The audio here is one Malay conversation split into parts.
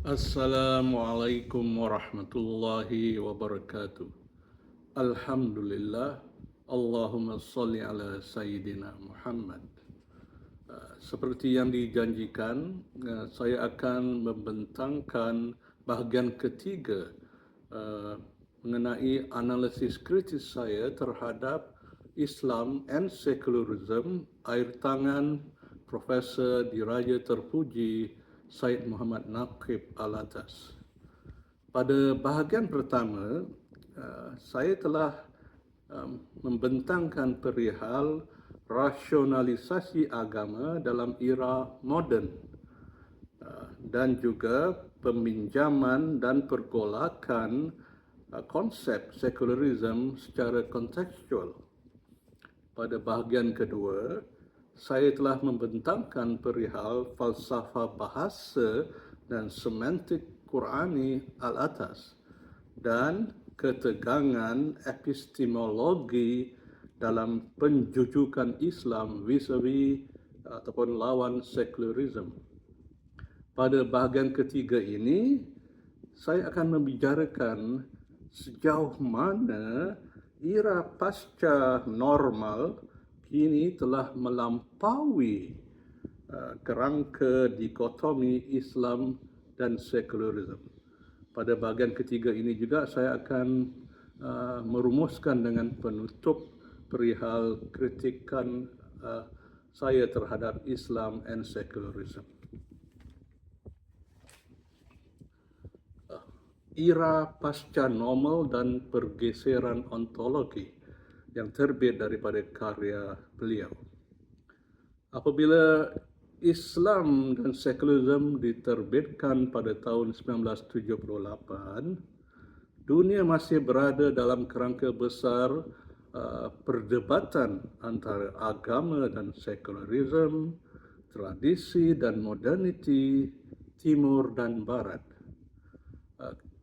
Assalamualaikum warahmatullahi wabarakatuh. Alhamdulillah. Allahumma salli ala Sayyidina Muhammad. Seperti yang dijanjikan, saya akan membentangkan bahagian ketiga mengenai analisis kritis saya terhadap Islam and Secularism, air tangan Profesor Diraja Terpuji Syed Muhammad Naqib Alatas. Pada bahagian pertama, saya telah membentangkan perihal rasionalisasi agama dalam era moden dan juga peminjaman dan pergolakan konsep sekularisme secara kontekstual. Pada bahagian kedua, saya telah membentangkan perihal falsafah bahasa dan semantik Qurani al-atas dan ketegangan epistemologi dalam penjujukan Islam vis-a-vis ataupun lawan sekularisme. Pada bahagian ketiga ini, saya akan membicarakan sejauh mana era pasca normal kini telah melampaui kerangka dikotomi Islam dan sekularisme. Pada bahagian ketiga ini juga saya akan merumuskan dengan penutup perihal kritikan saya terhadap Islam and secularism. Era pasca normal dan pergeseran ontologi yang terbit daripada karya beliau. Apabila Islam dan sekularisme diterbitkan pada tahun 1978, dunia masih berada dalam kerangka besar perdebatan antara agama dan sekularisme, tradisi dan moderniti, timur dan barat.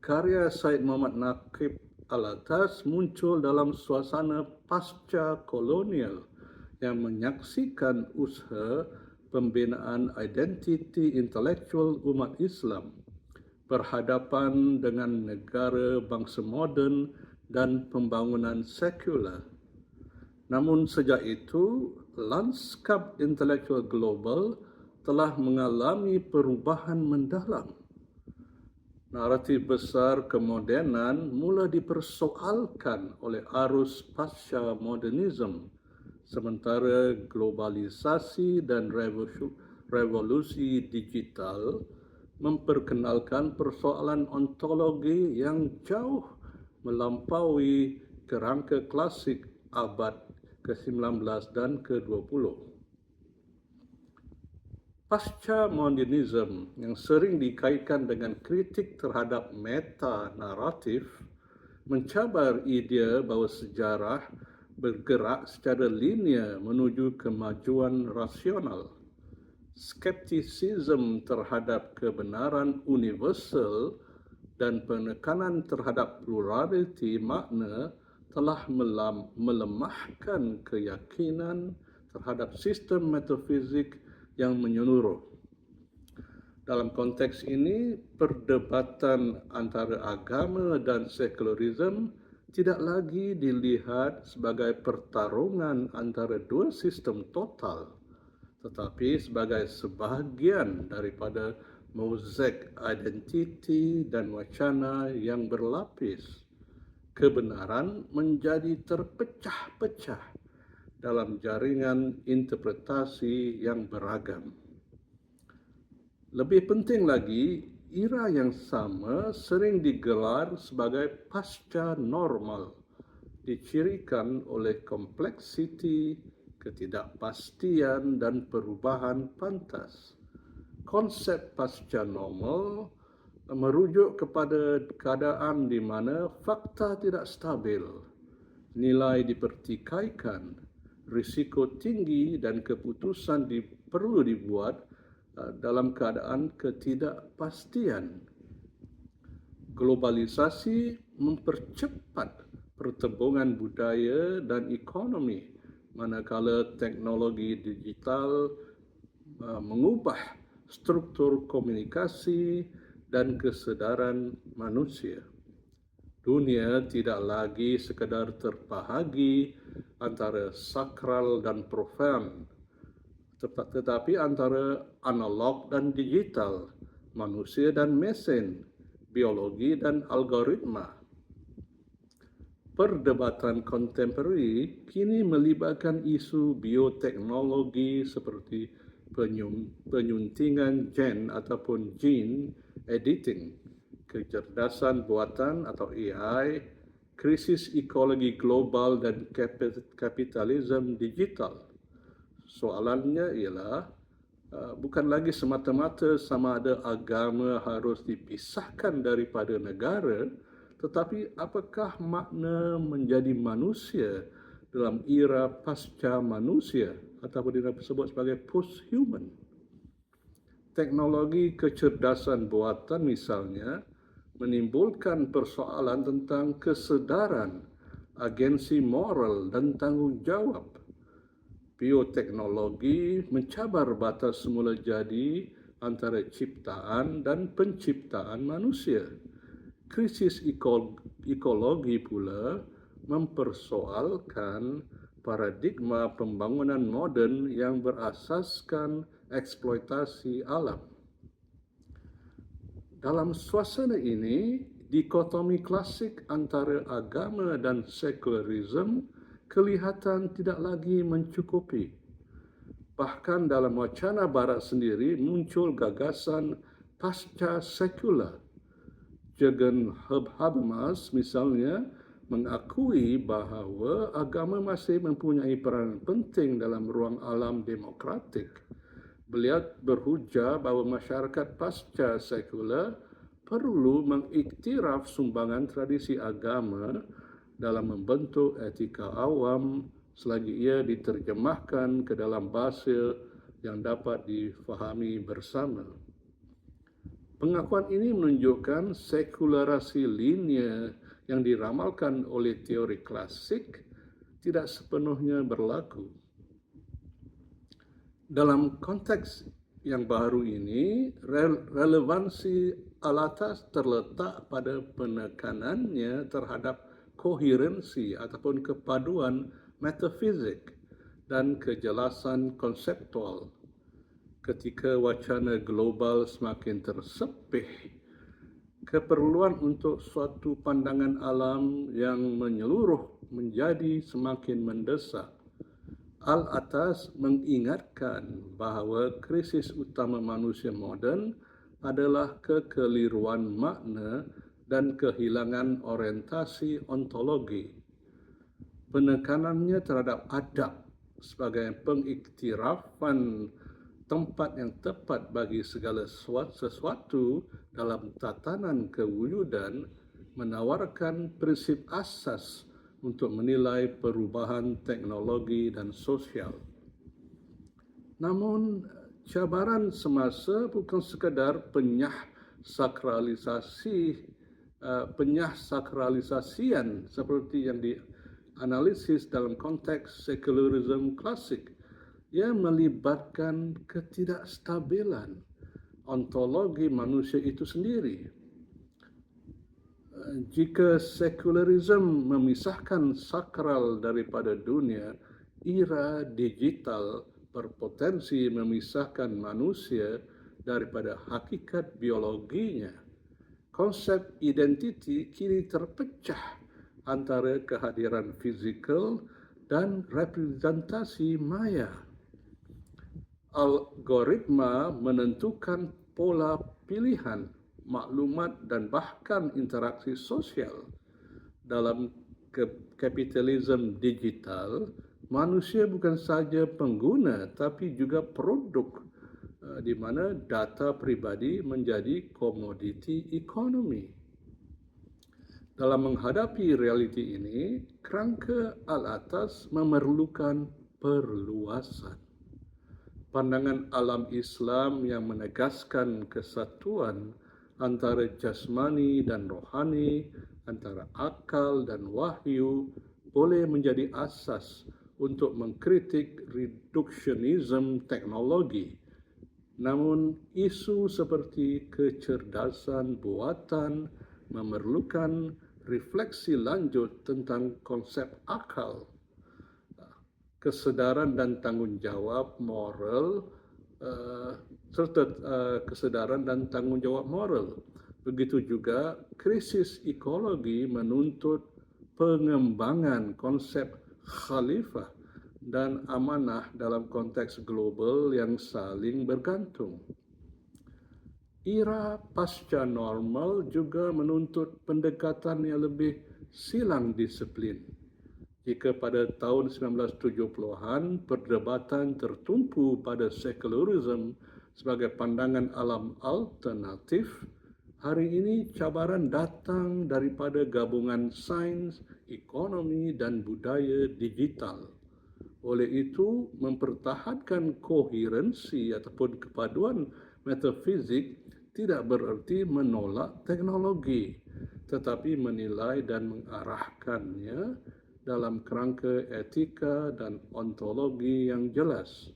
Karya Syed Muhammad Naqib Alatas muncul dalam suasana pasca kolonial yang menyaksikan usaha pembinaan identiti intelektual umat Islam berhadapan dengan negara bangsa moden dan pembangunan sekular. Namun sejak itu, lanskap intelektual global telah mengalami perubahan mendalam. Naratif besar kemodenan mula dipersoalkan oleh arus pasca modernisme, sementara globalisasi dan revolusi digital memperkenalkan persoalan ontologi yang jauh melampaui kerangka klasik abad ke-19 dan ke-20. Pasca modernisme yang sering dikaitkan dengan kritik terhadap meta-naratif mencabar idea bahawa sejarah bergerak secara linear menuju kemajuan rasional. Skeptisisme terhadap kebenaran universal dan penekanan terhadap pluraliti makna telah melemahkan keyakinan terhadap sistem metafizik yang menyeluruh. Dalam konteks ini, perdebatan antara agama dan sekularisme tidak lagi dilihat sebagai pertarungan antara dua sistem total, tetapi sebagai sebahagian daripada mozaik identiti dan wacana yang berlapis. Kebenaran menjadi terpecah-pecah dalam jaringan interpretasi yang beragam. Lebih penting lagi, era yang sama sering digelar sebagai pasca normal, dicirikan oleh kompleksiti, ketidakpastian dan perubahan pantas. Konsep pasca normal merujuk kepada keadaan di mana fakta tidak stabil, nilai dipertikaikan, risiko tinggi dan keputusan perlu dibuat dalam keadaan ketidakpastian. Globalisasi mempercepat pertembungan budaya dan ekonomi, manakala teknologi digital mengubah struktur komunikasi dan kesedaran manusia. Dunia tidak lagi sekadar terbahagi antara sakral dan profan, tetapi antara analog dan digital, manusia dan mesin, biologi dan algoritma. Perdebatan kontemporari kini melibatkan isu bioteknologi seperti penyuntingan gen ataupun gene editing, kecerdasan buatan atau AI, krisis ekologi global dan kapitalisme digital. Soalannya ialah bukan lagi semata-mata sama ada agama harus dipisahkan daripada negara, tetapi apakah makna menjadi manusia dalam era pasca manusia ataupun disebut sebagai post-human. Teknologi kecerdasan buatan misalnya menimbulkan persoalan tentang kesedaran, agensi moral dan tanggungjawab. Bioteknologi mencabar batas semula jadi antara ciptaan dan penciptaan manusia. Krisis ekologi pula mempersoalkan paradigma pembangunan moden yang berasaskan eksploitasi alam. Dalam suasana ini, dikotomi klasik antara agama dan sekularisme kelihatan tidak lagi mencukupi. Bahkan dalam wacana barat sendiri muncul gagasan pasca sekular. Jürgen Habermas misalnya mengakui bahawa agama masih mempunyai peranan penting dalam ruang alam demokratik. Beliau berhujah bahawa masyarakat pasca sekular perlu mengiktiraf sumbangan tradisi agama dalam membentuk etika awam selagi ia diterjemahkan ke dalam bahasa yang dapat difahami bersama. Pengakuan ini menunjukkan sekularasi linear yang diramalkan oleh teori klasik tidak sepenuhnya berlaku. Dalam konteks yang baru ini, relevansi Al-Atas terletak pada penekanannya terhadap koherensi ataupun kepaduan metafizik dan kejelasan konseptual. Ketika wacana global semakin tersepih, keperluan untuk suatu pandangan alam yang menyeluruh menjadi semakin mendesak. Al-Atas mengingatkan bahawa krisis utama manusia moden adalah kekeliruan makna dan kehilangan orientasi ontologi. Penekanannya terhadap adab sebagai pengiktirafan tempat yang tepat bagi segala sesuatu dalam tatanan kewujudan menawarkan prinsip asas untuk menilai perubahan teknologi dan sosial. Namun, cabaran semasa bukan sekadar penyahsakralisasian seperti yang dianalisis dalam konteks sekularisme klasik. Ia melibatkan ketidakstabilan ontologi manusia itu sendiri. Jika sekularisme memisahkan sakral daripada dunia, era digital berpotensi memisahkan manusia daripada hakikat biologinya. Konsep identiti kini terpecah antara kehadiran fizikal dan representasi maya. Algoritma menentukan pola pilihan, maklumat dan bahkan interaksi sosial. Dalam kapitalisme digital, manusia bukan sahaja pengguna tapi juga produk, di mana data peribadi menjadi komoditi ekonomi. Dalam menghadapi realiti ini, kerangka Al-Atas memerlukan perluasan. Pandangan alam Islam yang menegaskan kesatuan antara jasmani dan rohani, antara akal dan wahyu, boleh menjadi asas untuk mengkritik reduksionisme teknologi. Namun, isu seperti kecerdasan buatan memerlukan refleksi lanjut tentang konsep akal, kesedaran dan tanggung jawab moral, serta kesedaran dan tanggung jawab moral. Begitu juga krisis ekologi menuntut pengembangan konsep khalifah dan amanah dalam konteks global yang saling bergantung. Era pasca normal juga menuntut pendekatan yang lebih silang disiplin. Jika pada tahun 1970-an perdebatan tertumpu pada sekularisme sebagai pandangan alam alternatif, hari ini cabaran datang daripada gabungan sains, ekonomi dan budaya digital. Oleh itu, mempertahankan koherensi ataupun kepaduan metafizik tidak bererti menolak teknologi, tetapi menilai dan mengarahkannya dalam kerangka etika dan ontologi yang jelas.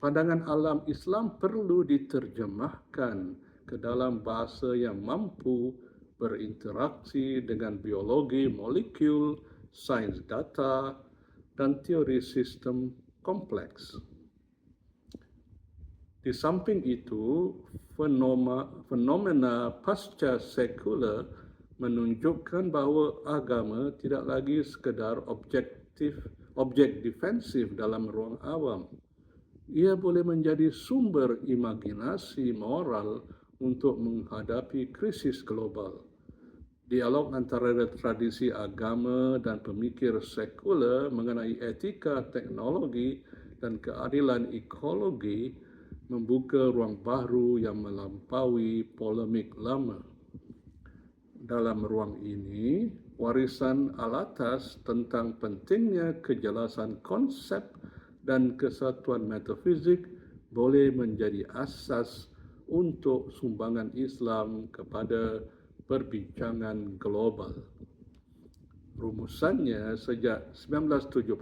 Pandangan alam Islam perlu diterjemahkan ke dalam bahasa yang mampu berinteraksi dengan biologi molekul, sains data, dan teori sistem kompleks. Di samping itu, fenomena pasca sekular menunjukkan bahawa agama tidak lagi sekadar objek defensif dalam ruang awam. Ia boleh menjadi sumber imajinasi moral untuk menghadapi krisis global. Dialog antara tradisi agama dan pemikir sekular mengenai etika teknologi dan keadilan ekologi membuka ruang baru yang melampaui polemik lama. Dalam ruang ini, warisan alatas tentang pentingnya kejelasan konsep dan kesatuan metafizik boleh menjadi asas untuk sumbangan Islam kepada perbincangan global. Rumusannya, sejak 1978,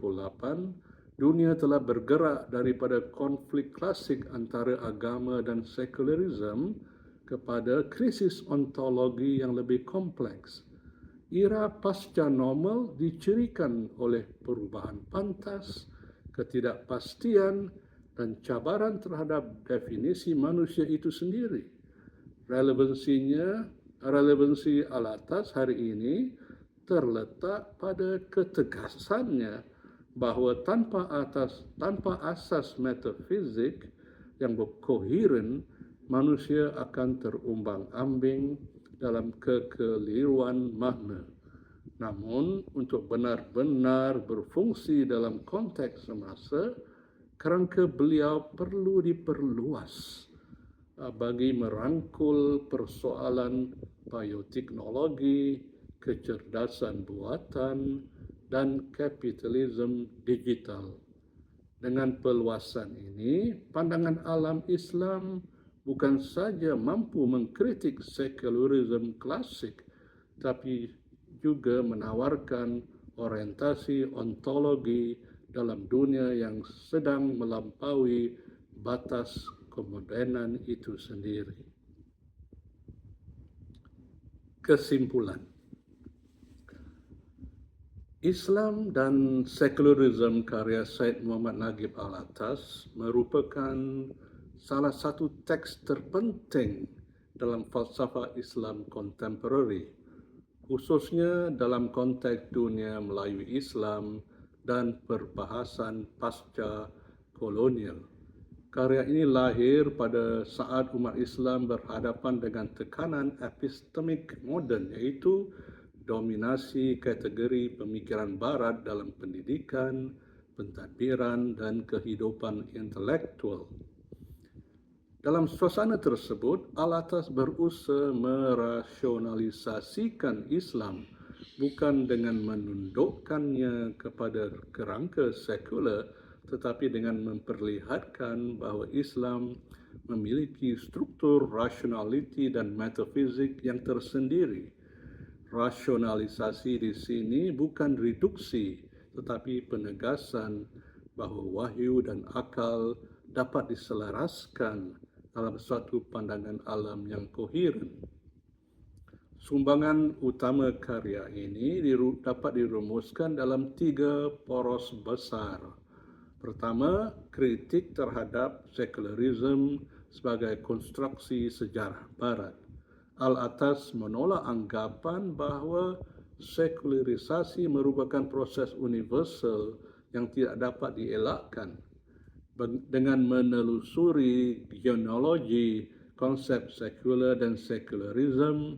dunia telah bergerak daripada konflik klasik antara agama dan sekularisme kepada krisis ontologi yang lebih kompleks. Era pasca normal dicirikan oleh perubahan pantas, ketidakpastian dan cabaran terhadap definisi manusia itu sendiri. Relevansi alatas hari ini terletak pada ketegasannya bahawa tanpa asas metafizik yang berkoheren, manusia akan terumbang-ambing dalam kekeliruan makna. Namun, untuk benar-benar berfungsi dalam konteks semasa, kerangka beliau perlu diperluas bagi merangkul persoalan bioteknologi, kecerdasan buatan, dan kapitalisme digital. Dengan peluasan ini, pandangan alam Islam bukan saja mampu mengkritik sekularisme klasik, tapi juga menawarkan orientasi ontologi dalam dunia yang sedang melampaui batas kemodenan itu sendiri. Kesimpulan, Islam dan sekularisme karya Syed Muhammad Nagib Alatas merupakan salah satu teks terpenting dalam falsafah Islam kontemporari, khususnya dalam konteks dunia Melayu Islam dan perbahasan pasca kolonial. Karya ini lahir pada saat umat Islam berhadapan dengan tekanan epistemik moden, iaitu dominasi kategori pemikiran barat dalam pendidikan, pentadbiran dan kehidupan intelektual. Dalam suasana tersebut, Alatas berusaha merasionalisasikan Islam bukan dengan menundukkannya kepada kerangka sekular, tetapi dengan memperlihatkan bahawa Islam memiliki struktur rasionaliti dan metafizik yang tersendiri. Rasionalisasi di sini bukan reduksi, tetapi penegasan bahawa wahyu dan akal dapat diselaraskan dalam suatu pandangan alam yang koheren. Sumbangan utama karya ini dapat dirumuskan dalam 3 poros besar. Pertama, kritik terhadap sekularisme sebagai konstruksi sejarah Barat. Al-Atas menolak anggapan bahawa sekularisasi merupakan proses universal yang tidak dapat dielakkan. Dengan menelusuri genealogi konsep sekular dan sekularisme,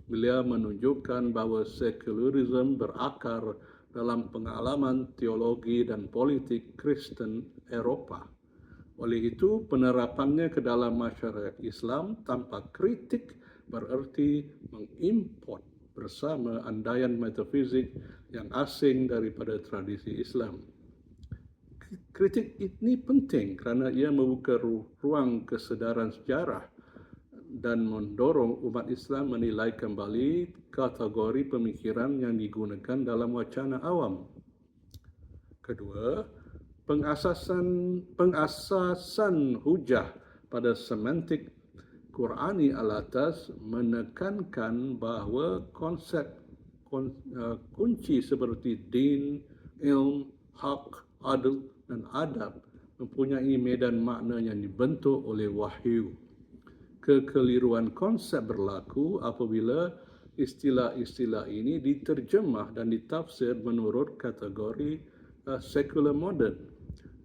beliau menunjukkan bahawa sekularisme berakar dalam pengalaman teologi dan politik Kristen Eropah. Oleh itu, penerapannya ke dalam masyarakat Islam tanpa kritik bererti mengimport bersama andaian metafizik yang asing daripada tradisi Islam. Kritik ini penting kerana ia membuka ruang kesedaran sejarah dan mendorong umat Islam menilai kembali kategori pemikiran yang digunakan dalam wacana awam. Kedua, pengasasan hujah pada semantik Qurani al-atas menekankan bahawa konsep kunci seperti din, ilm, hak, adil dan adab mempunyai medan makna yang dibentuk oleh wahyu. Kekeliruan konsep berlaku apabila istilah-istilah ini diterjemah dan ditafsir menurut kategori sekular modern.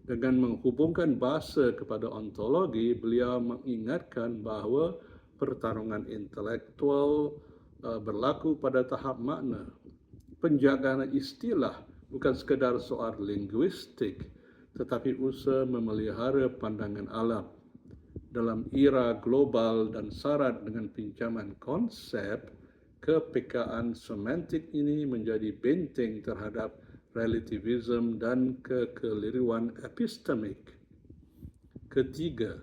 Dengan menghubungkan bahasa kepada ontologi, beliau mengingatkan bahawa pertarungan intelektual berlaku pada tahap makna. Penjagaan istilah bukan sekadar soal linguistik, tetapi usaha memelihara pandangan alam. Dalam era global dan syarat dengan pinjaman konsep, kepekaan semantik ini menjadi benteng terhadap relativisme dan kekeliruan epistemik. Ketiga,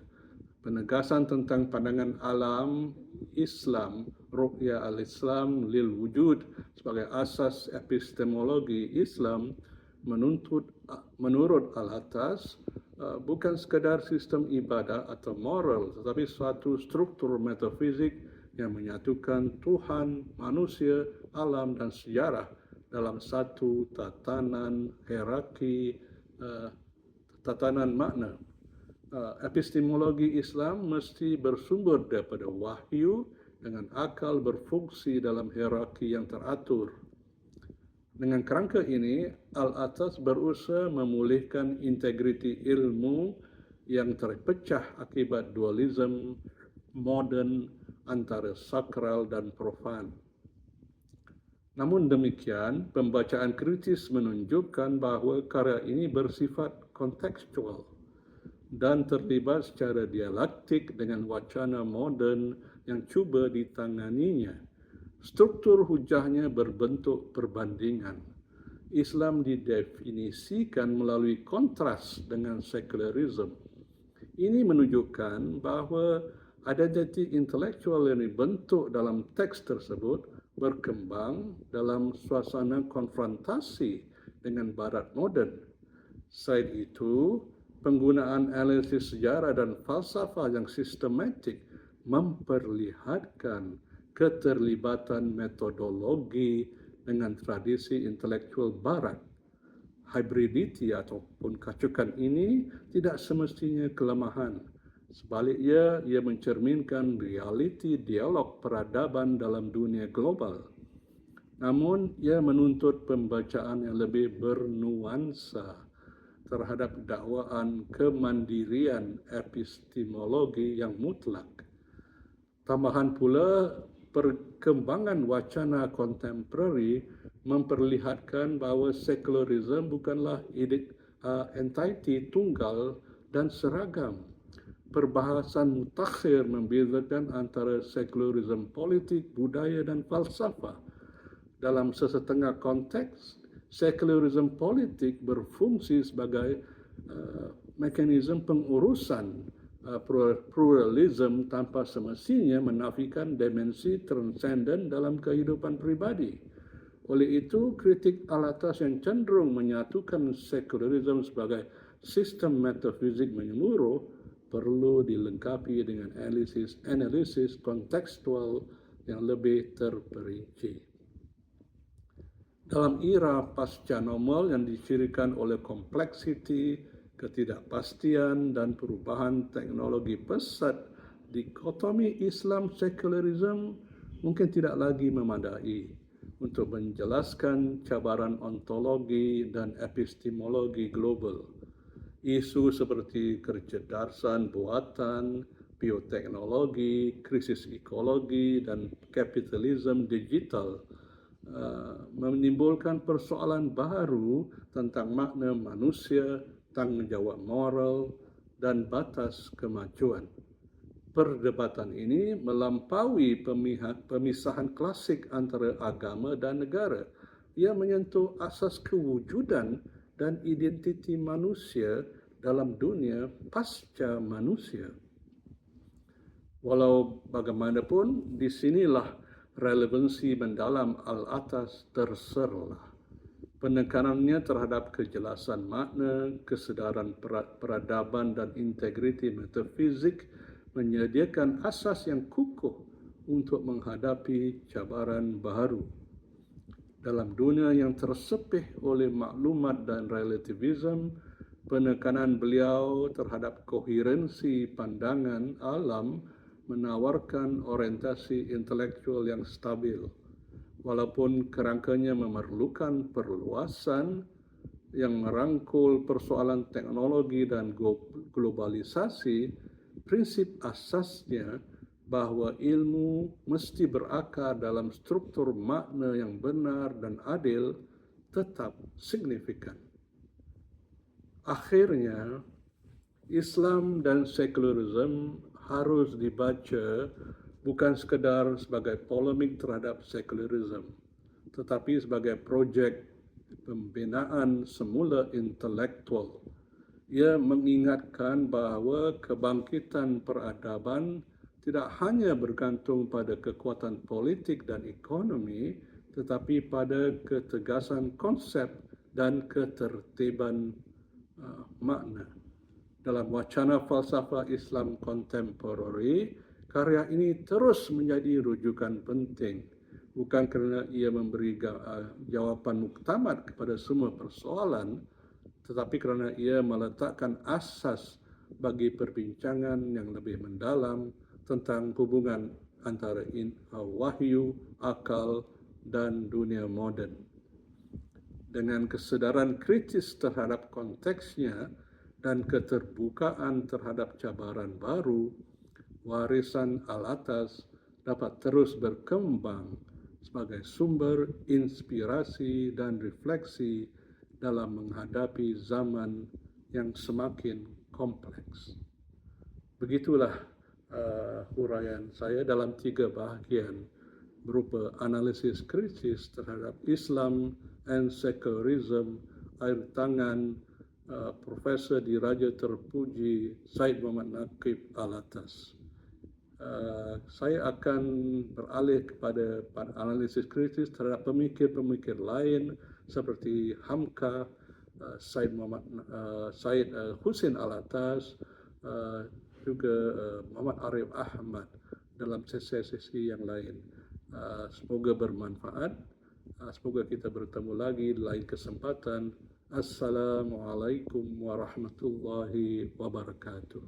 penegasan tentang pandangan alam Islam, ru'ya al-Islam lil wujud sebagai asas epistemologi Islam menurut al-atas bukan sekadar sistem ibadah atau moral, tetapi suatu struktur metafizik yang menyatukan Tuhan, manusia, alam dan sejarah dalam satu tatanan hierarki, tatanan makna. Epistemologi Islam mesti bersumber daripada wahyu dengan akal berfungsi dalam hierarki yang teratur. Dengan kerangka ini, Al-Atas berusaha memulihkan integriti ilmu yang terpecah akibat dualisme moden antara sakral dan profan. Namun demikian, pembacaan kritis menunjukkan bahawa karya ini bersifat kontekstual dan terlibat secara dialektik dengan wacana moden yang cuba ditanganinya. Struktur hujahnya berbentuk perbandingan. Islam didefinisikan melalui kontras dengan sekularisme. Ini menunjukkan bahawa identiti intelektual yang dibentuk dalam teks tersebut berkembang dalam suasana konfrontasi dengan barat moden. Selain itu, penggunaan analisis sejarah dan falsafah yang sistematik memperlihatkan keterlibatan metodologi dengan tradisi intelektual barat. Hybridity ataupun kacukan ini tidak semestinya kelemahan. Sebaliknya, ia mencerminkan realiti dialog peradaban dalam dunia global. Namun, ia menuntut pembacaan yang lebih bernuansa terhadap dakwaan kemandirian epistemologi yang mutlak. Tambahan pula, perkembangan wacana kontemporari memperlihatkan bahawa sekularisme bukanlah entiti tunggal dan seragam. Perbahasan mutakhir membezakan antara sekularisme politik, budaya dan falsafah. Dalam sesetengah konteks, sekularisme politik berfungsi sebagai mekanisme pengurusan pluralisme tanpa semestinya menafikan dimensi transenden dalam kehidupan pribadi. Oleh itu, kritik Al-Atas yang cenderung menyatukan sekularisme sebagai sistem metafizik menyeluruh perlu dilengkapi dengan analisis kontekstual yang lebih terperinci. Dalam era pasca normal yang dicirikan oleh kompleksiti, ketidakpastian, dan perubahan teknologi pesat, dikotomi Islam sekularisme mungkin tidak lagi memadai untuk menjelaskan cabaran ontologi dan epistemologi global. Isu seperti kecerdasan buatan, bioteknologi, krisis ekologi, dan kapitalisme digital menimbulkan persoalan baru tentang makna manusia, tanggungjawab moral, dan batas kemajuan. Perdebatan ini melampaui pemisahan klasik antara agama dan negara. Ia menyentuh asas kewujudan dan identiti manusia dalam dunia pasca manusia. Walau bagaimanapun, di sinilah relevansi mendalam al-atas terserlah. Penekanannya terhadap kejelasan makna, kesedaran peradaban dan integriti metafizik menyediakan asas yang kukuh untuk menghadapi cabaran baru. Dalam dunia yang tersepih oleh maklumat dan relativisme, penekanan beliau terhadap koherensi pandangan alam menawarkan orientasi intelektual yang stabil. Walaupun kerangkanya memerlukan perluasan yang merangkul persoalan teknologi dan globalisasi, prinsip asasnya bahawa ilmu mesti berakar dalam struktur makna yang benar dan adil tetap signifikan. Akhirnya, Islam dan sekularisme harus dibaca bukan sekadar sebagai polemik terhadap sekularisme, tetapi sebagai projek pembinaan semula intelektual. Ia mengingatkan bahawa kebangkitan peradaban tidak hanya bergantung pada kekuatan politik dan ekonomi, tetapi pada ketegasan konsep dan ketertiban makna. Dalam wacana falsafah Islam kontemporari, karya ini terus menjadi rujukan penting, bukan kerana ia memberi jawapan muktamad kepada semua persoalan, tetapi kerana ia meletakkan asas bagi perbincangan yang lebih mendalam tentang hubungan antara wahyu, akal, dan dunia moden. Dengan kesedaran kritis terhadap konteksnya dan keterbukaan terhadap cabaran baru, warisan al-atas dapat terus berkembang sebagai sumber inspirasi dan refleksi dalam menghadapi zaman yang semakin kompleks. Begitulah huraian saya dalam 3 bahagian berupa analisis kritis terhadap Islam and secularism air tangan Profesor Diraja Terpuji Syed Muhammad Naqib Alatas. Saya akan beralih kepada analisis kritis terhadap pemikir-pemikir lain seperti Hamka, Syed Husin Alatas, juga Muhammad Arif Ahmad dalam sesi-sesi yang lain. Semoga bermanfaat. Semoga kita bertemu lagi di lain kesempatan. Assalamualaikum warahmatullahi wabarakatuh.